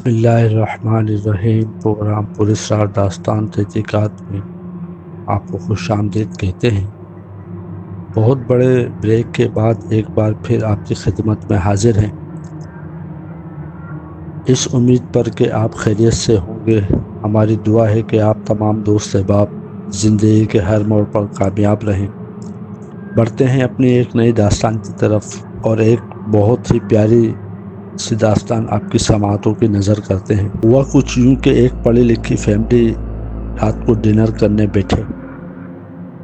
بسم اللہ الرحمن الرحیم۔ پروگرام پر اسرار داستان تحقیقات میں آپ کو خوش آمدید کہتے ہیں۔ بہت بڑے بریک کے بعد ایک بار پھر آپ کی خدمت میں حاضر ہیں، اس امید پر کہ آپ خیریت سے ہوں گے۔ ہماری دعا ہے کہ آپ تمام دوست احباب زندگی کے ہر موڑ پر کامیاب رہیں۔ بڑھتے ہیں اپنی ایک نئی داستان کی طرف، اور ایک بہت ہی پیاری سی داستان آپ کی سماعتوں کی نظر کرتے ہیں۔ ہوا کچھ یوں کہ ایک پڑھی لکھی فیملی رات کو ڈنر کرنے بیٹھے۔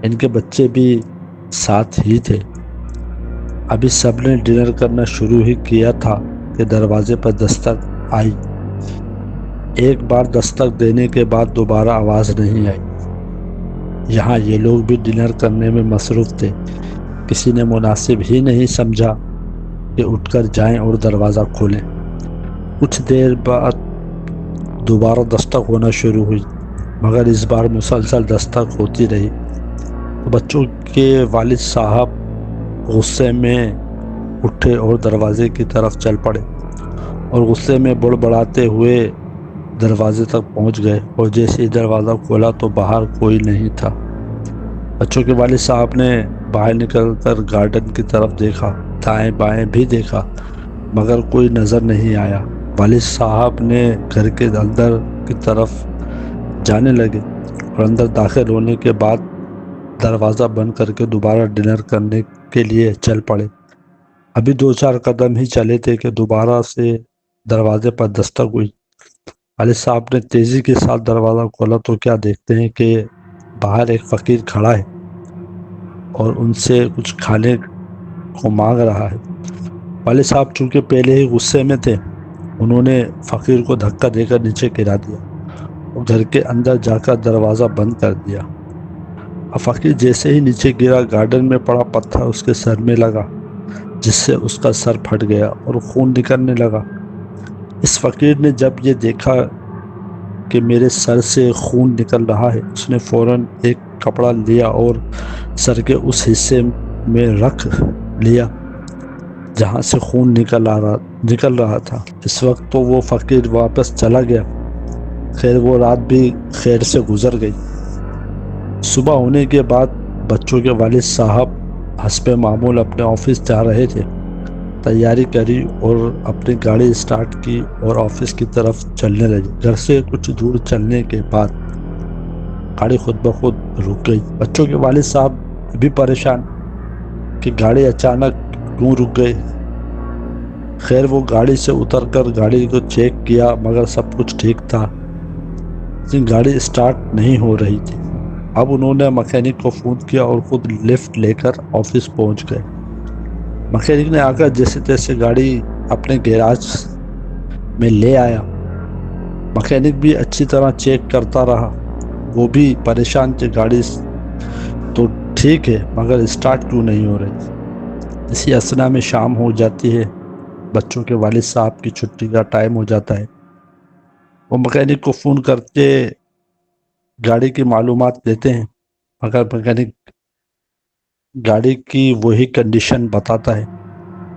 ان کے بچے بھی ساتھ ہی تھے۔ ابھی سب نے ڈنر کرنا شروع ہی کیا تھا کہ دروازے پر دستک آئی۔ ایک بار دستک دینے کے بعد دوبارہ آواز نہیں آئی۔ یہاں یہ لوگ بھی ڈنر کرنے میں مصروف تھے۔ کسی نے مناسب ہی نہیں سمجھا کہ اٹھ کر جائیں اور دروازہ کھولیں۔ کچھ دیر بعد دوبارہ دستک ہونا شروع ہوئی، مگر اس بار مسلسل دستک ہوتی رہی۔ تو بچوں کے والد صاحب غصے میں اٹھے اور دروازے کی طرف چل پڑے، اور غصے میں بڑبڑاتے ہوئے دروازے تک پہنچ گئے، اور جیسے ہی دروازہ کھولا تو باہر کوئی نہیں تھا۔ بچوں کے والد صاحب نے باہر نکل کر گارڈن کی طرف دیکھا، دائیں بائیں بھی دیکھا، مگر کوئی نظر نہیں آیا۔ والد صاحب نے گھر کے اندر کی طرف جانے لگے، اور اندر داخل ہونے کے بعد دروازہ بند کر کے دوبارہ ڈنر کرنے کے لیے چل پڑے۔ ابھی 2-4 قدم ہی چلے تھے کہ دوبارہ سے دروازے پر دستک ہوئی۔ والد صاحب نے تیزی کے ساتھ دروازہ کھولا تو کیا دیکھتے ہیں کہ باہر ایک فقیر کھڑا ہے اور ان سے کچھ کھانے کو مانگ رہا ہے۔ والد صاحب چونکہ پہلے ہی غصے میں تھے، انہوں نے فقیر کو دھکا دے کر نیچے گرا دیا اور گھر کے اندر جا کر دروازہ بند کر دیا۔ اب فقیر جیسے ہی نیچے گرا، گارڈن میں پڑا پتھر اس کے سر میں لگا، جس سے اس کا سر پھٹ گیا اور خون نکلنے لگا۔ اس فقیر نے جب یہ دیکھا کہ میرے سر سے خون نکل رہا ہے، اس نے فوراً ایک کپڑا لیا اور سر کے اس حصے میں رکھ لیا جہاں سے خون نکل رہا تھا۔ اس وقت تو وہ فقیر واپس چلا گیا۔ خیر وہ رات بھی خیر سے گزر گئی۔ صبح ہونے کے بعد بچوں کے والد صاحب حسب معمول اپنے آفس جا رہے تھے۔ تیاری کری اور اپنی گاڑی اسٹارٹ کی اور آفس کی طرف چلنے لگے۔ گھر سے کچھ دور چلنے کے بعد گاڑی خود بخود رک گئی۔ بچوں کے والد صاحب بھی پریشان کہ گاڑی اچانک کیوں رک گئی۔ خیر وہ گاڑی سے اتر کر گاڑی کو چیک کیا، مگر سب کچھ ٹھیک تھا، لیکن گاڑی اسٹارٹ نہیں ہو رہی تھی۔ اب انہوں نے مکینک کو فون کیا اور خود لفٹ لے کر آفس پہنچ گئے۔ مکینک نے آ کر جیسے تیسے گاڑی اپنے گیراج میں لے آیا۔ مکینک بھی اچھی طرح چیک کرتا رہا۔ وہ بھی پریشان کہ گاڑی تو ٹھیک ہے مگر اسٹارٹ کیوں نہیں ہو رہی۔ اسی اثنا میں شام ہو جاتی ہے۔ بچوں کے والد صاحب کی چھٹی کا ٹائم ہو جاتا ہے۔ وہ مکینک کو فون کر کے گاڑی کی معلومات لیتے ہیں، مگر مکینک گاڑی کی وہی کنڈیشن بتاتا ہے۔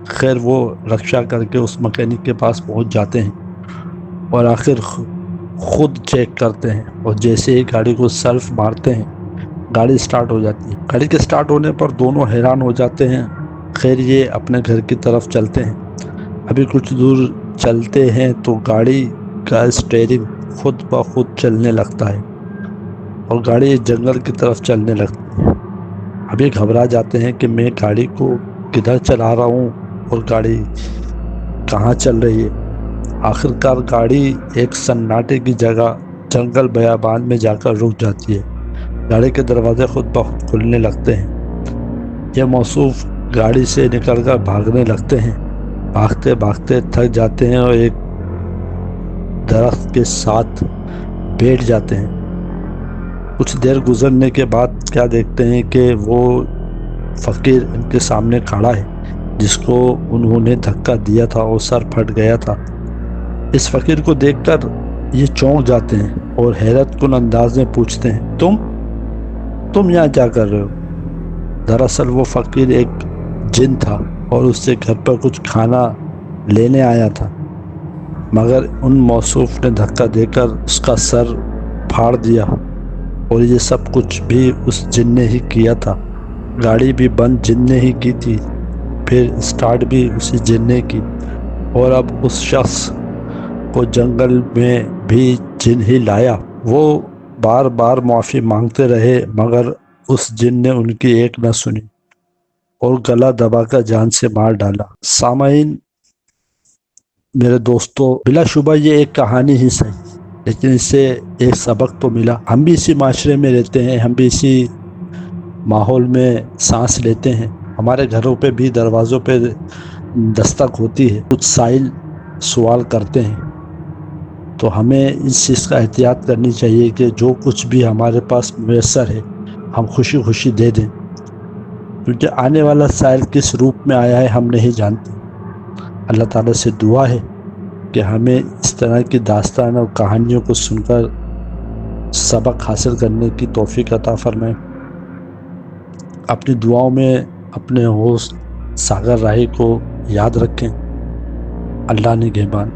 خیر وہ رکشہ کر کے اس مکینک کے پاس پہنچ جاتے ہیں اور آخر خود چیک کرتے ہیں، اور جیسے ہی گاڑی کو سیلف مارتے ہیں گاڑی سٹارٹ ہو جاتی ہے۔ گاڑی کے سٹارٹ ہونے پر دونوں حیران ہو جاتے ہیں۔ خیر یہ اپنے گھر کی طرف چلتے ہیں۔ ابھی کچھ دور چلتے ہیں تو گاڑی کا اسٹیئرنگ خود بخود چلنے لگتا ہے اور گاڑی جنگل کی طرف چلنے لگتی ہے۔ ابھی گھبرا جاتے ہیں کہ میں گاڑی کو کدھر چلا رہا ہوں اور گاڑی کہاں چل رہی ہے۔ آخرکار گاڑی ایک سناٹے کی جگہ جنگل بیابان میں جا کر رک جاتی ہے۔ گاڑی کے دروازے خود بخود کھلنے لگتے ہیں۔ یہ موصوف گاڑی سے نکل کر بھاگنے لگتے ہیں۔ بھاگتے بھاگتے تھک جاتے ہیں اور ایک درخت کے ساتھ بیٹھ جاتے ہیں۔ کچھ دیر گزرنے کے بعد کیا دیکھتے ہیں کہ وہ فقیر ان کے سامنے کھڑا ہے جس کو انہوں نے دھکا دیا تھا اور سر پھٹ گیا تھا۔ اس فقیر کو دیکھ کر یہ چونک جاتے ہیں اور حیرت کن انداز میں پوچھتے ہیں، تم یہاں کیا کر رہے ہو؟ دراصل وہ فقیر ایک جن تھا اور اس سے گھر پر کچھ کھانا لینے آیا تھا۔ مگر ان موصوف نے دھکا دے کر اس کا سر پھاڑ دیا، اور یہ سب کچھ بھی اس جن نے ہی کیا تھا۔ گاڑی بھی بند جن نے ہی کی تھی، پھر اسٹارٹ بھی اسی جن نے کی، اور اب اس شخص کو جنگل میں بھی جن ہی لایا۔ وہ بار بار معافی مانگتے رہے مگر اس جن نے ان کی ایک نہ سنی اور گلا دبا کر جان سے مار ڈالا۔ سامعین، میرے دوستو، بلا شبہ یہ ایک کہانی ہی صحیح، لیکن اس سے ایک سبق تو ملا۔ ہم بھی اسی معاشرے میں رہتے ہیں، ہم بھی اسی ماحول میں سانس لیتے ہیں، ہمارے گھروں پہ بھی دروازوں پہ دستک ہوتی ہے، کچھ سائل سوال کرتے ہیں، تو ہمیں اس چیز کا احتیاط کرنی چاہیے کہ جو کچھ بھی ہمارے پاس میسر ہے ہم خوشی خوشی دے دیں، کیونکہ آنے والا سائل کس روپ میں آیا ہے ہم نہیں جانتے۔ اللہ تعالیٰ سے دعا ہے کہ ہمیں اس طرح کی داستان اور کہانیوں کو سن کر سبق حاصل کرنے کی توفیق عطا فرمائے۔ اپنی دعاؤں میں اپنے ہوسٹ ساگر راہی کو یاد رکھیں۔ اللہ نگہبان۔